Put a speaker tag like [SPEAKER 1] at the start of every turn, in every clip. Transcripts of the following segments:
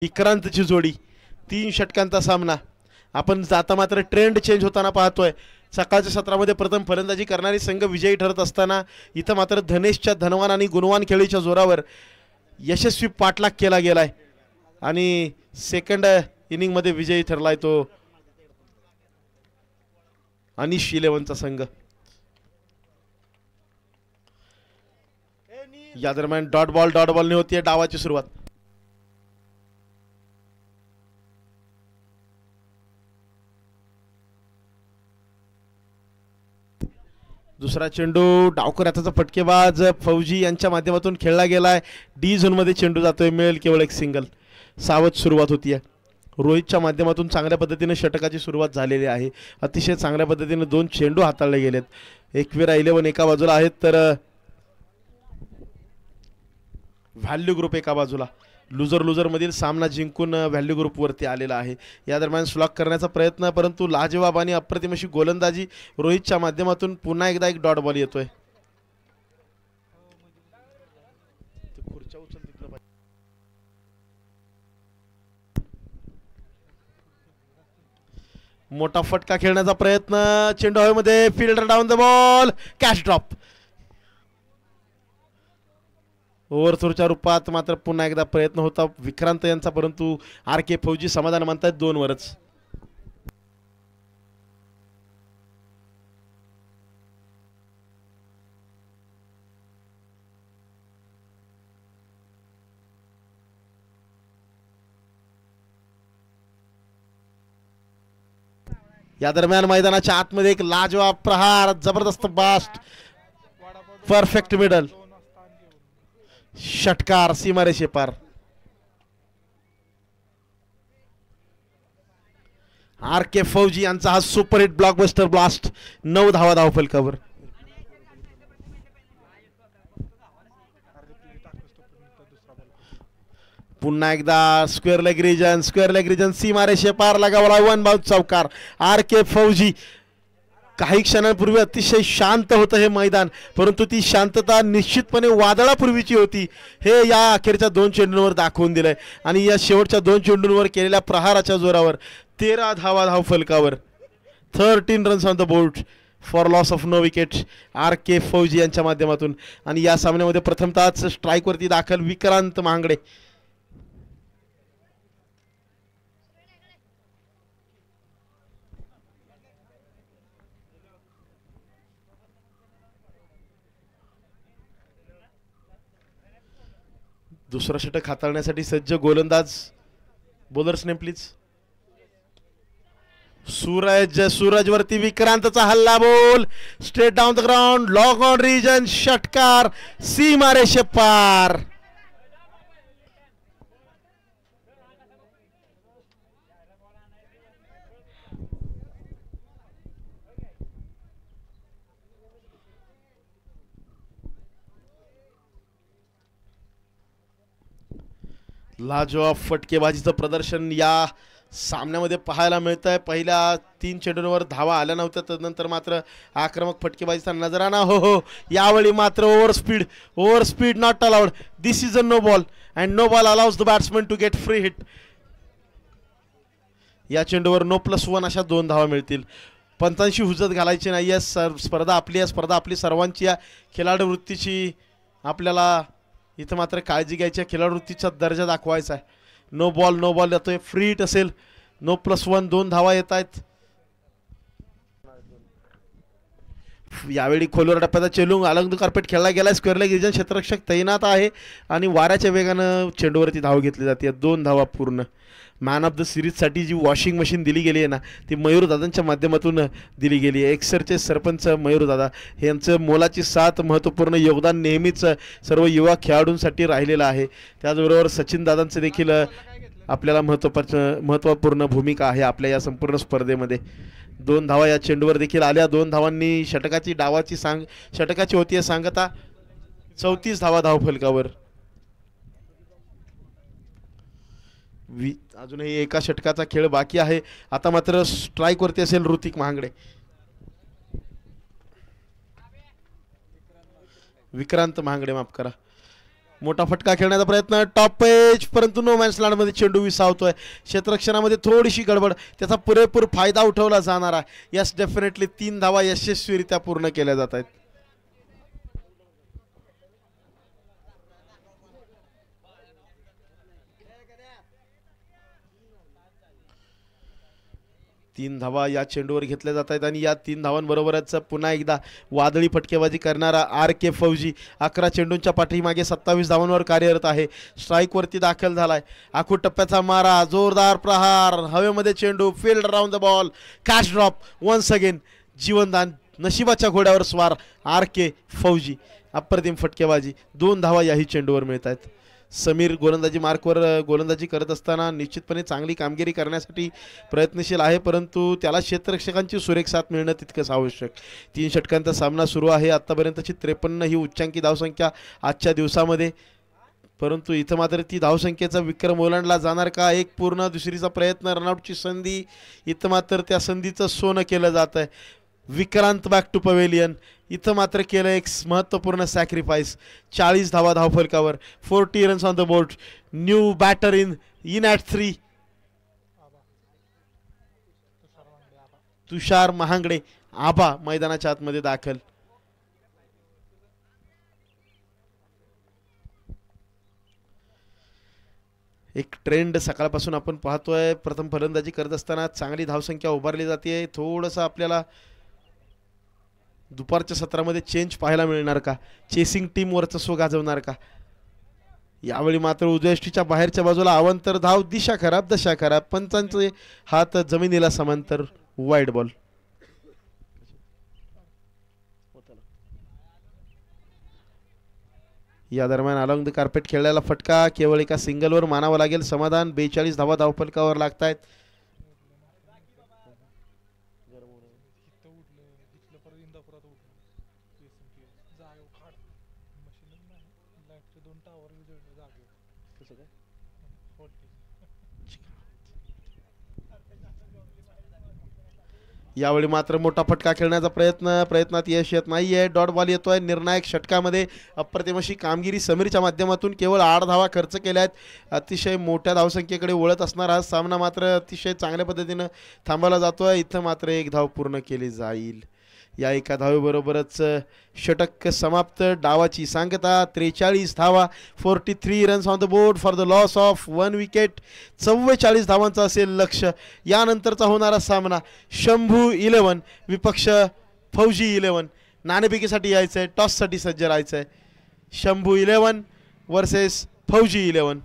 [SPEAKER 1] विक्रांतची जोडी 3 षटकांचा सामना आपण जाता मात्र ट्रेंड चेंज होताना पाहतोय। सकाळच्या सत्रामध्ये प्रथम फलंदाजी करणारी संघ विजयी ठरत असताना इथं मात्र धनेशच्या धनवान आणि गुणवान खेळीच्या जोरावर यशस्वी पाठलाग केला गेलाय आणि सेकंड इनिंग मध्ये विजयी ठरलाय तो अनिश 11चा संघ। या दरम्यान डॉट बॉलने होतीये डावाची सुरुवात। दुसरा चेंडू डावकर हाताचा फटकेबाज फौजी यांच्या माध्यमातून खेळला गेलाय। डी झोन मध्ये चेंडू जातोय, मिळेल केवळ एक सिंगल। सावध सुरुवात होतीये। रोहितच्या माध्यमातून चांगल्या पद्धतीने षटकाची सुरुवात झालेली आहे। अतिशय चांगल्या पद्धतीने 2 चेंडू हाताळले गेलेत। एकविरा 11 एका बाजूला आहेत तर व्हॅल्यू ग्रुप एका बाजूला। लुजर मधील सामना जिंकून व्हॅल्यू ग्रुप वरती आलेला आहे। या दरम्यान स्लॉक करण्याचा प्रयत्न, परंतु लाजवाब आणि अप्रतिम अशी गोलंदाजी रोहितच्या माध्यमातून पुन्हा एकदा एक डॉट बॉल येतोय। मोठा फटका खेळण्याचा प्रयत्न, चेंडू हवेमध्ये, fielder down the ball, catch drop. ओव्हरथ्रोच्या रूपात मात्र पुन्हा एकदा प्रयत्न होता विक्रांत यांचा, परंतु आर.के. फौजी समाधान मानतात 2 वरच। या दरम्यान मैदानाच्या आतमध्ये एक लाजवाब प्रहार, जबरदस्त बास्ट, परफेक्ट मिडल, षटकार सीमारेषे पार। आर.के. फौजी यांचा हा सुपरहिट ब्लॉकबस्टर ब्लास्ट, 9 धावा धावफलकावर। पुन्हा एकदा स्क्वेअर लेग रिजन सीमारेषे पार लगावला 1 बाउंस चौकार। आर.के. फौजी काही क्षणांपूर्वी अतिशय शांत होतं हे मैदान, परंतु ती शांतता निश्चितपणे वादळापूर्वीची होती हे या अखेरच्या 2 चेंडूंवर दाखवून दिलंय। आणि या शेवटच्या 2 चेंडूंवर केलेल्या प्रहाराच्या जोरावर 13 धावा धावफलकावर, 13 runs on the board for loss of no wicket R K. Fauji यांच्या माध्यमातून। आणि या सामन्यामध्ये प्रथमतःच स्ट्राईकवरती दाखल विक्रांत महांगडे। दुसरा षटक हाताळण्यासाठी सज्ज गोलंदाज, बॉलर्स नेम प्लीज। सूरज वरती विक्रांतचा हल्ला, ball straight down the ground, long on region, षटकार सीमारेषे पार। लाजवाब फटकेबाजीचं प्रदर्शन या सामन्यामध्ये पाहायला मिळतंय। पहिल्या 3 चेंडूंवर धावा आल्या नव्हत्या, तदनंतर मात्र आक्रमक फटकेबाजीचा नजराना हो यावेळी मात्र over speed not allowed. This is a no ball and no ball allows the batsman to get free hit. या चेंडूवर No+1 अशा 2 धावा मिळतील। पंचांशी हुजत घालायची नाहीये, स्पर्धा आपली आहे, स्पर्धा आपली सर्वांची आहे। खेळाडू वृत्तीची आपल्याला इथं मात्र काळजी घ्यायची आहे, खेळाडू वृत्तीचा दर्जा दाखवायचा आहे। नो बॉल येतोय, फ्री हिट असेल, No+1 2 धावा येत आहेत। यावेळी खोलवर टप्प्याचा चेंडू अलंग कार्पेट खेळला गेलाय, स्क्वेअर लेग रिजन, क्षेत्ररक्षक तैनात आहे आणि वाऱ्याच्या वेगानं चेंडूवरती धाव घेतली जाते। 2 धावा पूर्ण। मॅन ऑफ द सिरीजसाठी जी वॉशिंग मशीन दिली गेली आहे ना, ती मयूरदादांच्या माध्यमातून दिली गेली आहे। एक्सरचे सरपंच मयूरदादा यांचं मोलाची साथ, महत्त्वपूर्ण योगदान नेहमीच सर्व युवा खेळाडूंसाठी राहिलेलं आहे। त्याचबरोबर सचिन दादांचं देखील आपल्याला महत्त्वपूर्ण भूमिका आहे आपल्या या संपूर्ण स्पर्धेमध्ये। 2 धावा या चेंडूवर देखील आल्या। 2 धावांनी षटकाची होतीये सांगता, 34 धावा धावफलकावर। अजूनही एका षटकाचा खेळ बाकी आहे। आता मात्र स्ट्राईक वरती असेल ऋतिक महांगडे। विक्रांत महांगडे, माफ करा। मोठा फटका खेळण्याचा प्रयत्न, टॉप पेच, परंतु नो मॅन्स लँडमध्ये चेंडू विसावतोय. क्षेत्ररक्षणामध्ये थोडीशी गडबड, त्याचा पुरेपूर फायदा उठवला जाणार आहे. यस, डेफिनेटली 3 धावा यशस्वीरित्या पूर्ण केल्या जात आहेत. 3 धावा या चेंडूवर घेतल्या जात आहेत आणि या 3 धावांबरोबरच पुन्हा एकदा वादळी फटकेबाजी करणारा RK फौजी 11 चेंडूंच्या पाठीमागे 27 धावांवर कार्यरत आहे. स्ट्राईकवरती दाखल झालाय. आखू टप्प्याचा मारा, जोरदार प्रहार, हवेमध्ये चेंडू, field around the ball, catch drop, once again जीवनदान, नशिबाच्या घोड्यावर स्वार RK फौजी. अप्रतिम फटकेबाजी, 2 धावा याही चेंडूवर मिळत आहेत. समीर गोलंदाजी मार्कवर गोलंदाजी करत असताना निश्चितपणे चांगली कामगिरी करण्यासाठी प्रयत्नशील आहे, परंतु त्याला क्षेत्ररक्षकांची सुरेख साथ मिळणं तितकंच आवश्यक. 3 षटकांचा सामना सुरू आहे. आत्तापर्यंतची 53 ही उच्चांकी धावसंख्या आजच्या दिवसामध्ये, परंतु इथं मात्र ती धावसंख्येचा विक्रम ओलांडला जाणार का? एक पूर्ण दुसरीचा प्रयत्न, रनआउटची संधी, इथं मात्र त्या संधीचं सोनं केलं जात आहे. विक्रांत बॅक टू पवेलियन, इथं मात्र केलं एक महत्त्वपूर्ण सॅक्रिफाईस. 40 धावा धावफलकावर, 40 runs on the board. New batter in at 3, Tushar Mahangade Aba मैदानाच्या आतमध्ये दाखल. एक ट्रेंड सकाळपासून आपण पाहतोय. प्रथम फलंदाजी करत असताना चांगली धावसंख्या उभारली जाते. थोडंसं आपल्याला दुपारच्या सत्रामध्ये चेंज पाहायला मिळणार का? चेसिंग टीम वर्चस्व गाजवणार का? यावेळी मात्र उजव्या बाहेरच्या बाजूला अवांतर धाव, दिशा खराब, दशा खराब, पंचांचे हात जमिनीला समांतर, वाईड बॉल. या दरम्यान अलॉंग द कार्पेट खेळलेला फटका केवळ एका सिंगलवर मानावं लागेल. समाधान. 42 धावा धावफलकावर लागतायत. यावेळी मात्र मोठा फटका खेळण्याचा प्रयत्नात यश येत नाहीये. डॉट बॉल येतोय. निर्णायक षटकामध्ये अप्रतिम अशी कामगिरी समीरच्या माध्यमातून केवळ 8 धावा खर्च केल्या आहेत. अतिशय मोठ्या धावसंख्येकडे वळत असणारा हा सामना मात्र अतिशय चांगल्या पद्धतीनं थांबवला जातोय. इथं मात्र 1 धाव पूर्ण केली जाईल. या एका धावेबरोबरच षटक समाप्त. डावाची सांगता 43 धावा, 43 runs on the board for the loss of 1 wicket. 44 धावांचा असेल लक्ष. यानंतरचा होणारा सामना शंभू 11 विपक्ष फौजी 11. नाणेफेकीसाठी यायचं आहे, टॉससाठी सज्ज राहायचं आहे. शंभू 11 वर्सेस फौजी 11.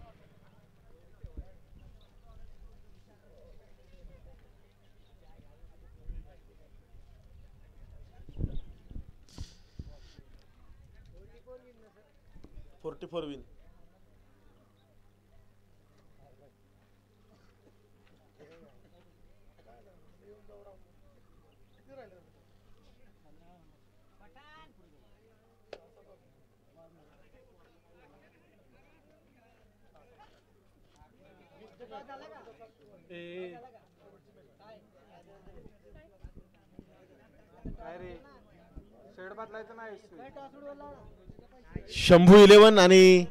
[SPEAKER 1] विन. शंभू 11 आणि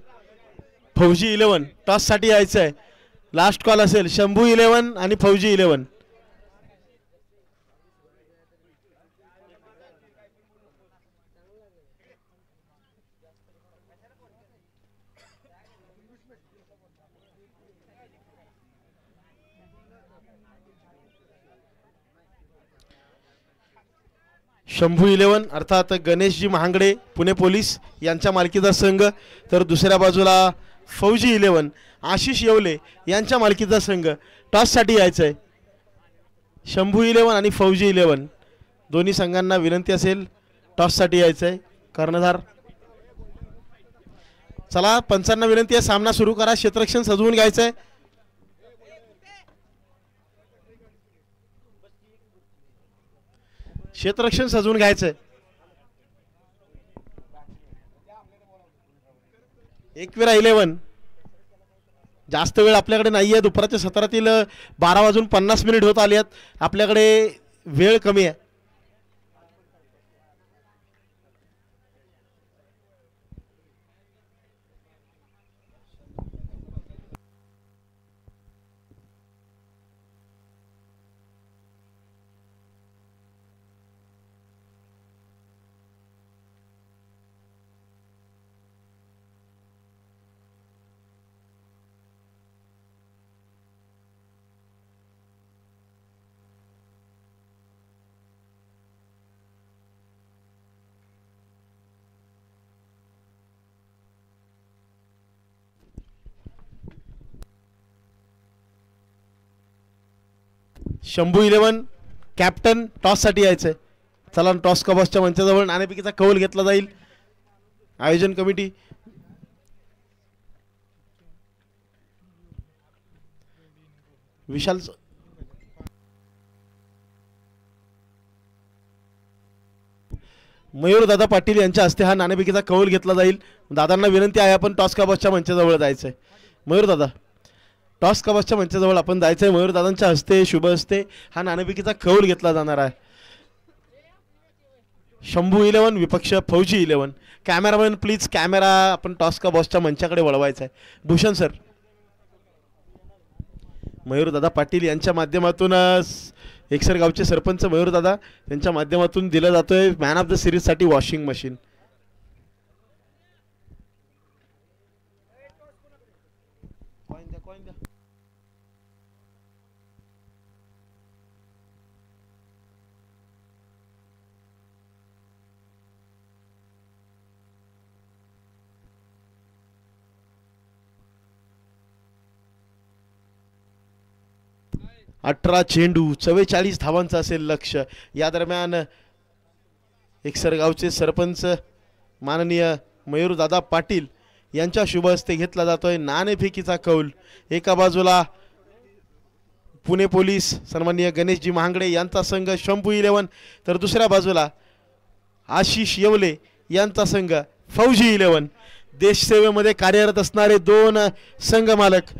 [SPEAKER 1] फौजी 11 टॉस साठी यायचं आहे. लास्ट कॉल असेल. शंभू 11 आणि फौजी 11. शंभू 11 अर्थात गणेशजी महांगडे पुणे पोलीस यांच्या मालकीचा संघ, तर दुसऱ्या बाजूला फौजी 11 आशिष येवले यांच्या मालकीचा संघ. टॉससाठी यायचं आहे. शंभू 11 आणि फौजी 11 दोन्ही संघांना विनंती असेल टॉससाठी यायचं आहे. कर्णधार चला, पंचांना विनंती आहे सामना सुरू करा. क्षेत्ररक्षण सजवून घ्यायचं आहे. क्षेत्ररक्षण सजवून घ्यायचंय. एकविरा 11 जास्त वेळ आपल्याकडे नाहीये. दुपारच्या सत्रातील 12:50 होत आले आहेत. आपल्याकडे वेळ कमी आहे. शंभू 11 कॅप्टन टॉससाठी यायचंय. चला टॉस कबॉसच्या मंचाजवळ नाणेफेकीचा कौल घेतला जाईल. आयोजन कमिटी विशाल मयूर दादा पाटील यांच्या हस्ते हा नाणेफेकीचा कौल घेतला जाईल. दादांना विनंती आहे आपण टॉस कबॉसच्या मंचाजवळ जायचंय. मयूर दादा टॉस कबॉसच्या मंचाजवळ आपण जायचंय. मयूर दादांच्या हस्ते शुभ हस्ते हा नाणेफेकीचा कौल घेतला जाणार आहे. शंभू 11 विपक्ष फौजी 11. कॅमेरामॅन प्लीज कॅमेरा आपण टॉस कबॉसच्या मंचाकडे वळवायचा आहे. भूषण सर मयूर दादा पाटील यांच्या माध्यमातून एकसर गावचे सरपंच मयूर दादा त्यांच्या माध्यमातून दिला जातोय मॅन ऑफ द सिरीज साठी वॉशिंग मशीन. अठरा चेंडू 44 धावांचं असेल लक्ष. या दरम्यान एकसर गावचे सरपंच माननीय मयूर दादा पाटील यांच्या शुभ हस्ते घेतला जातोय नाणेफेकीचा कौल. एका बाजूला पुणे पोलीस सन्माननीय गणेशजी महांगडे यांचा संघ शंभू 11 तर दुसऱ्या बाजूला आशिष येवले यांचा संघ फौजी 11. देशसेवेमध्ये कार्यरत असणारे दोन संघ मालक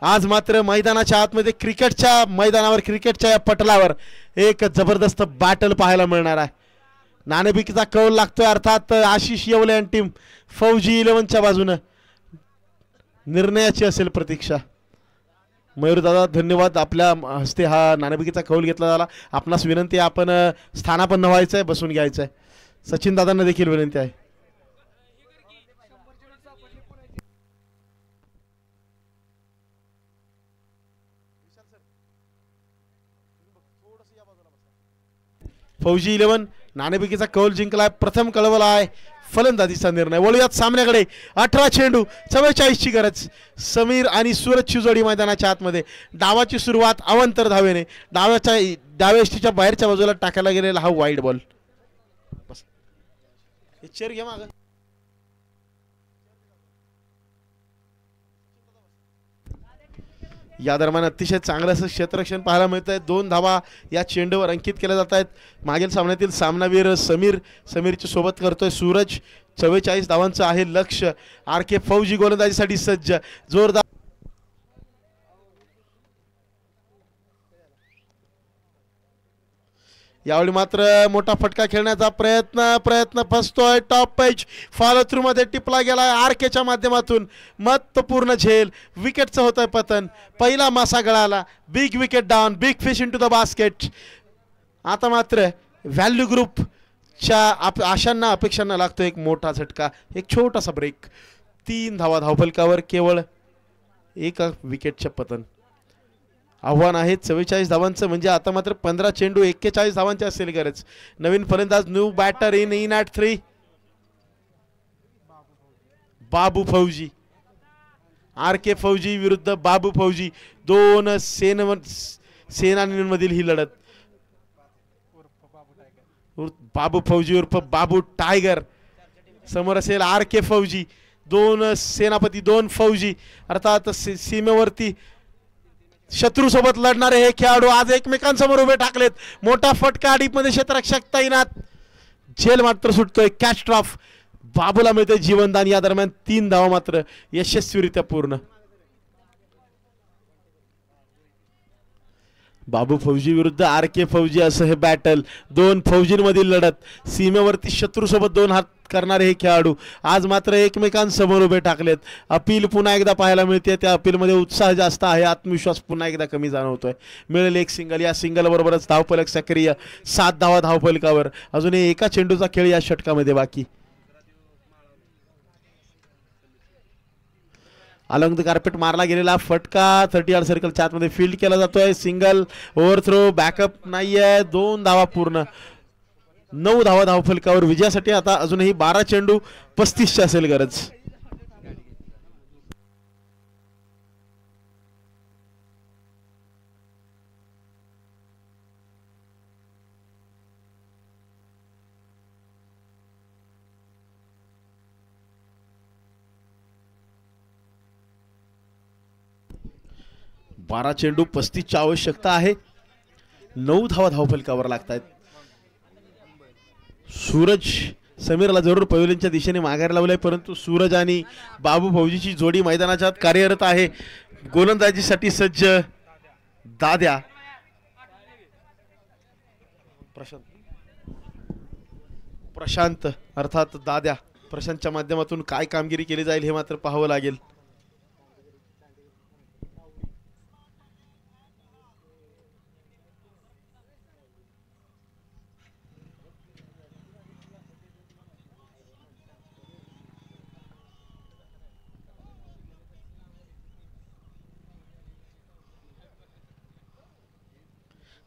[SPEAKER 1] आज मात्र मैदानाच्या आतमध्ये क्रिकेटच्या मैदानावर क्रिकेटच्या या पटलावर एक जबरदस्त बॅटल पाहायला मिळणार आहे. नाणेफेकीचा कौल लागतोय अर्थात आशिष येवले आणि टीम फौजी 11च्या बाजूनं निर्णयाची असेल प्रतीक्षा. मयूर दादा धन्यवाद. आपल्या हस्ते हा नाणेफेकीचा कौल घेतला झाला. आपणास विनंती आहे आपण स्थानापन्न व्हायचं आहे बसून घ्यायचं आहे. सचिन दादांना देखील विनंती आहे. फौजी 11 नाणेफेकीचा कौल जिंकलाय. प्रथम कळवला आहे फलंदाजीचा निर्णय. वळूयात सामन्याकडे. 18 चेंडू 44 ची गरज. समीर आणि सूरजची जोडी मैदानाच्या आतमध्ये. डावाची सुरुवात अवंतर धावेने. डाव्या यष्टीच्या बाहेरच्या बाजूला टाकायला गेलेला हा वाईड बॉल. चेअर घ्या मागं. या दरम्यान अतिशय चांगलं असं क्षेत्ररक्षण पाहायला मिळत आहे. 2 धावा या चेंडूवर अंकित केल्या जात आहेत. मागील सामन्यातील सामनावीर समीरची सोबत करतोय सूरज. 44 धावांचं आहे लक्ष. आर के फौजी गोलंदाजीसाठी सज्ज. जोरदार यावेळी मात्र मोठा फटका खेळण्याचा प्रयत्न फसतोय. टॉप पेच फॉलो थ्रू मध्ये टिपला गेलाय आर केच्या माध्यमातून. महत्वपूर्ण झेल. विकेटचं होतंय पतन. पहिला मासा गळाला. Big wicket down. Big fish into the basket. आता मात्र व्हॅल्यू ग्रुपच्या आशांना अपेक्षांना लागतो एक मोठा झटका. एक छोटासा ब्रेक. 3 धावा धावफलकावर. केवळ एका विकेटच्या पतन. आव्हान आहे 44 धावांचं म्हणजे आता मात्र 15 चेंडू 41 धावांची असेल गरज. नवीन फलंदाज न्यू बॅटर इन ॲट 3 बाबू फौजी. आर के फौजी विरुद्ध बाबू फौजी. 2 सेनानींमधील ही लढत. बाबू फौजी उर्फ बाबू टायगर समोर असेल आर के फौजी. 2 सेनापती 2 फौजी अर्थात सीमेवरती शत्रू सोबत लढणारे हे खेळाडू आज एकमेकांसमोर उभे टाकलेत. मोठा फटका डीपमध्ये क्षेत्ररक्षक तैनात. झेल मात्र सुटतोय. Catch drop. बाबूला मिळते जीवनदान. या दरम्यान 3 धावा मात्र यशस्वीरित्या पूर्ण. बाबू फौजी विरुद्ध आर के फौजी असं हे बॅटल. 2 फौजींमधील लढत. सीमेवरती शत्रू सोबत 2 हात करणारे हे खेळाडू आज मात्र एकमेकांसमोर उभे टाकलेत. अपील पुन्हा एकदा पाहायला मिळते. त्या अपीलमध्ये उत्साह जास्त आहे. आत्मविश्वास पुन्हा एकदा कमी जाणवतोय. मिळेल एक सिंगल. या सिंगल बरोबरच धावफलक सक्रिय. 7 धावा धावफलकावर. अजूनही एका चेंडूचा खेळ या षटकामध्ये बाकी. अलॉंग द कार्पेट मारला गेलेला फटका 30 यार्ड सर्कलच्या आतमध्ये फील्ड केला जातोय. सिंगल. ओव्हरथ्रो. बॅकअप नाहीये. 2 धावा पूर्ण. 9 धावा धावफलकावर. विजयासाठी आता अजूनही 12 चेंडू 35 ची असेल गरज. 12 चेंडू 35ची आवश्यकता आहे. 9 धावा धावफलकावर लागतात. सूरज समीरला जरूर पवेलियनच्या दिशेने माघार लावलाय, परंतु सूरज आणि बाबू फौजीची जोडी मैदानाच्या आत कार्यरत आहे. गोलंदाजीसाठी सज्ज दाद्या. प्रशांत अर्थात दाद्या प्रशांतच्या माध्यमातून काय कामगिरी केली जाईल हे मात्र पाहावं लागेल.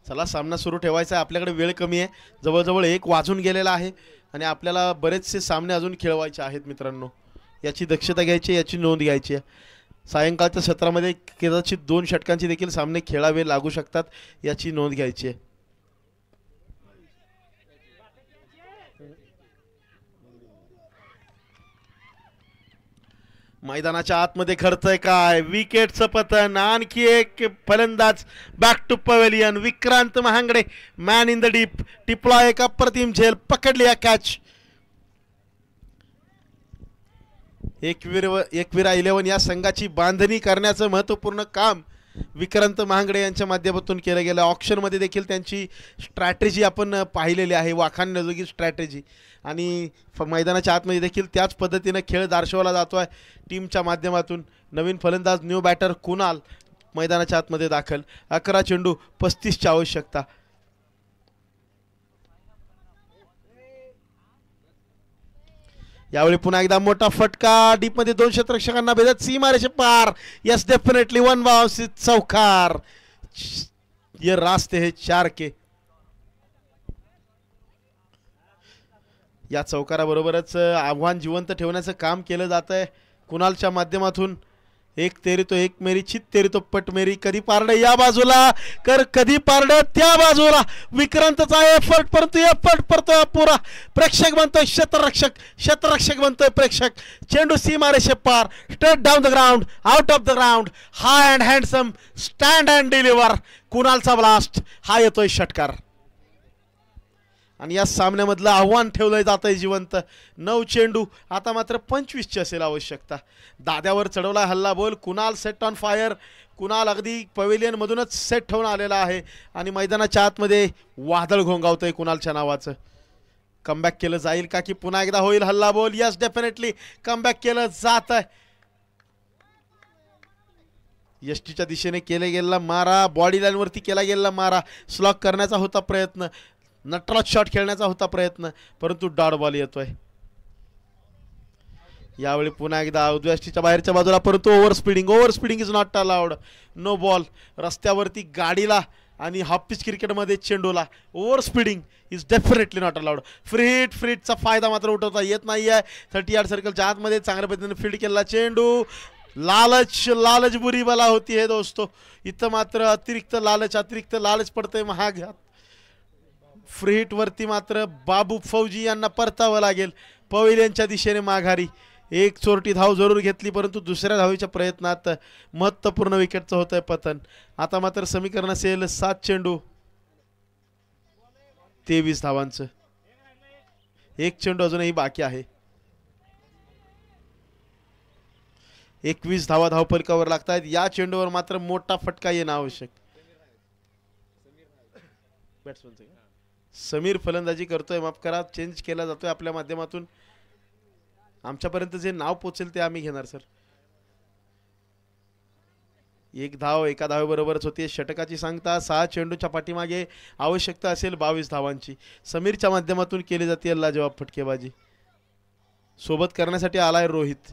[SPEAKER 1] चला सामना सुरू ठेवायचा आहे. आपल्याकडे वेळ कमी आहे. जवळजवळ 1 वाजून गेलेला आहे आणि आपल्याला बरेचसे सामने अजून खेळवायचे आहेत मित्रांनो. याची दक्षता घ्यायची, याची नोंद घ्यायची आहे. सायंकाळच्या सत्रामध्ये कदाचित 2 षटकांचे देखील सामने खेळावे लागू शकतात, याची नोंद घ्यायची आहे. मैदानाच्या आतमध्ये खर्चय काय, विकेटचं पतन. आणखी एक फलंदाज back to pavilion. Vikrant Mahangade man in the deep. टिपला एक अप्रतिम झेल, पकडली या कॅच. एकविरा 11 या संघाची बांधणी करण्याचं महत्त्वपूर्ण काम विक्रांत महांगडे यांच्या माध्यमातून केलं गेलं. ऑक्शनमध्ये देखील त्यांची स्ट्रॅटेजी आपण पाहिलेली आहे, वाखाणण्याजोगी स्ट्रॅटेजी. आणि मैदानाच्या आतमध्ये देखील त्याच पद्धतीने खेळ दर्शवला जातोय टीमच्या माध्यमातून. नवीन फलंदाज न्यू बॅटर कुणाल मैदानाच्या आतमध्ये दाखल. 11 चेंडू 35ची आवश्यकता. यावेळी पुन्हा एकदा मोठा फटका. डीपमध्ये 2 क्षेत्ररक्षकांना भेदत सीमारेषे पार. Yes definitely 1 bounce. चौकार. ये रास्ते है 4 के. या चौकाराबरोबरच आव्हान जिवंत ठेवण्याचं काम केलं जात आहे कुणालच्या माध्यमातून. 1 तेरी तो 1 मेरी, चित तेरी तो पट मेरी. कधी पारडं या बाजूला कर, कधी पारडं त्या बाजूला. विक्रांतचा एफर्ट, परंतु एफर्ट पडतोय पुरा. प्रेक्षक बनतोय क्षेत्ररक्षक, क्षेत्ररक्षक बनतोय प्रेक्षक. चेंडू सीमारेषे पार. Straight down the ground, out of the ground. High and handsome stand and deliver. कुणालचा ब्लास्ट. हा येतोय षटकार. आणि या सामन्यामधलं आव्हान ठेवलं जातंय जिवंत. 9 चेंडू, आता मात्र 25ची असेल आवश्यकता. दाद्यावर चढवला हल्ला बोल. Kunal set on fire. Kunal अगदी पवेलियनमधूनच सेट होऊन आलेला आहे आणि मैदानाच्या आतमध्ये वादळ घोंगावतंय कुणालच्या नावाचं. कमबॅक केलं जाईल का, की पुन्हा एकदा होईल हल्ला बोल. यस डेफिनेटली कमबॅक केलं जात आहे. यष्टीच्या दिशेने केला गेलेला मारा, बॉडी लाईनवरती केला गेलेला मारा. स्लॉक करण्याचा होता प्रयत्न, नटराज शॉट खेळण्याचा होता प्रयत्न, परंतु डॉट बॉल येतोय. यावेळी पुन्हा एकदा उजव्याष्टीच्या बाहेरच्या बाजूला, परंतु over speeding is not allowed. No ball. रस्त्यावरती गाडीला आणि हाफ पिच क्रिकेटमध्ये चेंडूला over speeding is definitely not allowed. फ्रीटचा फायदा मात्र उठवता येत नाही आहे. 30 यार्ड सर्कलच्या आतमध्ये चांगल्या पद्धतीने फील्ड केलेला चेंडू. लालच बुरी बला होती है दोस्तो. इथं मात्र अतिरिक्त लालच पडतंय महागात. फ्री हिट वरती मात्र बाबू फौजी यांना परतावं लागेल पवेलियनच्या दिशेने माघारी. 1 चोरटी धाव जरूर घेतली, परंतु दुसऱ्या धावेच्या प्रयत्नात महत्त्वपूर्ण विकेटचं होतंय पतन. आता मात्र समीकरण असेल 7 चेंडू 23 धावांचं. 1 चेंडू अजूनही बाकी आहे. 21 धावा धावफलकावर लागतायत. या चेंडूवर मात्र मोठा फटका येणं आवश्यक. समीर फलंदाजी करतोय, माफ करा, चेंज केला जातोय आपल्या माध्यमातून. आमच्यापर्यंत जे नाव पोचेल ते आम्ही घेणार सर. 1 धाव एका धावेबरोबरच होती. षटकाची सांगता 6 चेंडूच्या पाठीमागे आवश्यकता असेल 22 धावांची. समीरच्या माध्यमातून केली जाते लाजवाब फटकेबाजी. सोबत करण्यासाठी आलाय रोहित.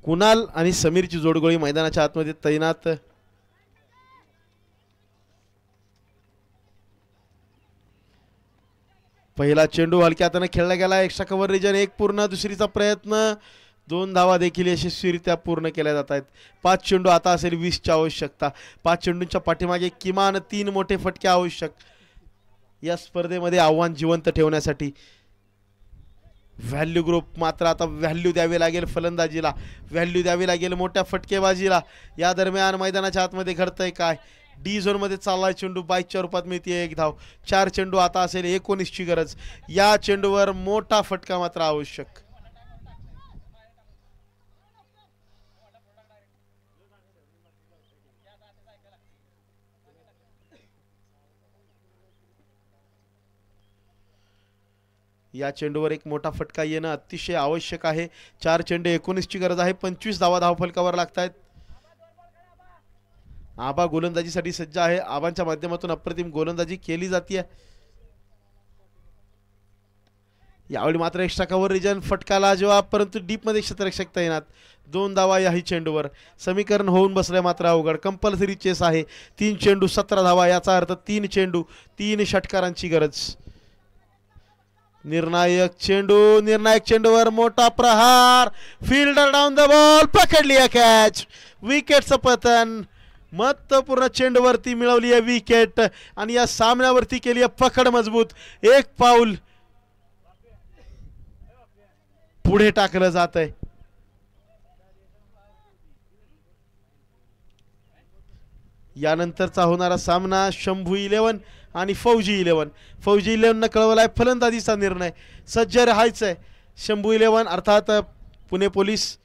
[SPEAKER 1] कुणाल आणि समीरची जोडगोळी मैदानाच्या आतमध्ये तैनात. पहिला चेंडू हलक्या हाताने खेळला गेला. एक्स्ट्रा कव्हर रिजन 1 पूर्ण. दुसरीचा प्रयत्न 2 धावा देखील यशस्वीरित्या पूर्ण केल्या जात आहेत. 5 चेंडू आता असेल 20ची आवश्यकता. 5 चेंडूंच्या पाठीमागे किमान 3 मोठे फटके आवश्यक या स्पर्धेमध्ये आव्हान जिवंत ठेवण्यासाठी. व्हॅल्यू ग्रुप मात्र आता व्हॅल्यू द्यावी लागेल फलंदाजीला, व्हॅल्यू द्यावी लागेल मोठ्या फटकेबाजीला. या दरम्यान मैदानाच्या आतमध्ये घडतंय काय? डी झोनमध्ये चाललाय चेंडू, बाईकच्या रूपात मिळते 1 धाव. 4 चेंडू आता असेल 19ची गरज. या चेंडूवर मोठा फटका मात्र आवश्यक. या चेंडूवर एक मोठा फटका येणं अतिशय आवश्यक आहे. 4 चेंडू 19ची गरज आहे. 25 धावा धावफलकावर लागत आहेत. आबा गोलंदाजीसाठी सज्ज आहे. आबांच्या माध्यमातून अप्रतिम गोलंदाजी केली जाते. यावेळी मात्र एक्स्ट्रा कव्हर रिजन फटका लाजवाब, परंतु डीप मध्ये क्षेत्ररक्षक तैनात. 2 धावा याही चेंडूवर. समीकरण होऊन बसले मात्र अवघड. कंपल्सरी चेस आहे. 3 चेंडू 17 धावा, याचा अर्थ 3 चेंडू 3 षटकारांची गरज. निर्णायक चेंडूवर मोठा प्रहार. फिल्डर डाऊन द बॉल, पकडली आहे कॅच. विकेटचं पतन. महत्वपूर्ण चेंडूवरती मिळवली आहे विकेट आणि या सामन्यावरती केली आहे पकड मजबूत. एक पाऊल पुढे टाकलं जात आहे. यानंतरचा होणारा सामना शंभू 11 आणि फौजी 11. फौजी 11 न कळवलाय फलंदाजीचा निर्णय. सज्ज राहायचंय. शंभू 11 अर्थात पुणे पोलीस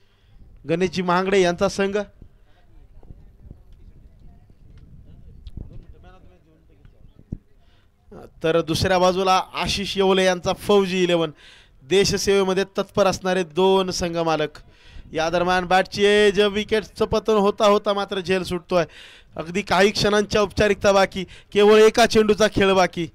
[SPEAKER 1] गणेशजी महांगडे यांचा संघ. तर दुसऱ्या बाजूला आशिष येवले यांचा फौजी 11. देशसेवेमध्ये तत्पर असणारे 2 संघ मालक. या दरम्यान बॅटची एज, विकेटचं पतन होता होता मात्र झेल सुटतोय. अगदी काही क्षणांच्या औपचारिकता बाकी, केवळ एका चेंडूचा खेळ बाकी.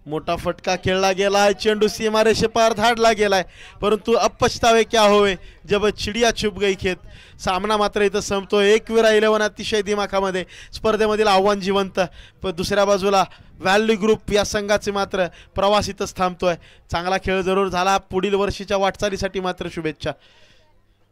[SPEAKER 1] मोठा फटका खेळला गेलाय. चेंडू सीमारेषे पार धाडला गेलाय, परंतु अब पछतावे क्या होवे जब चिडिया छुप गई खेत. सामना मात्र इथं संपतोय. 1-11 अतिशय दिमाखामध्ये. स्पर्धेमधील आव्हान जिवंत. पण दुसऱ्या बाजूला व्हॅल्यू ग्रुप या संघाचे मात्र प्रवास इथंच थांबतोय. चांगला खेळ जरूर झाला. पुढील वर्षीच्या वाटचालीसाठी मात्र शुभेच्छा.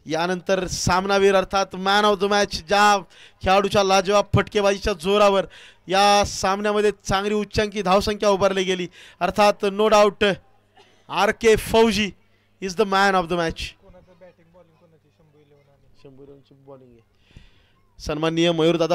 [SPEAKER 1] यानंतर सामनावीर अर्थात मॅन ऑफ द मॅच, ज्या खेळाडूच्या लाजवाब फटकेबाजीच्या जोरावर या सामन्यामध्ये चांगली उच्चांकी धावसंख्या उभारली गेली, अर्थात नो डाऊट RK फौजी is the man of the match. सन्माननीय मयूरदादा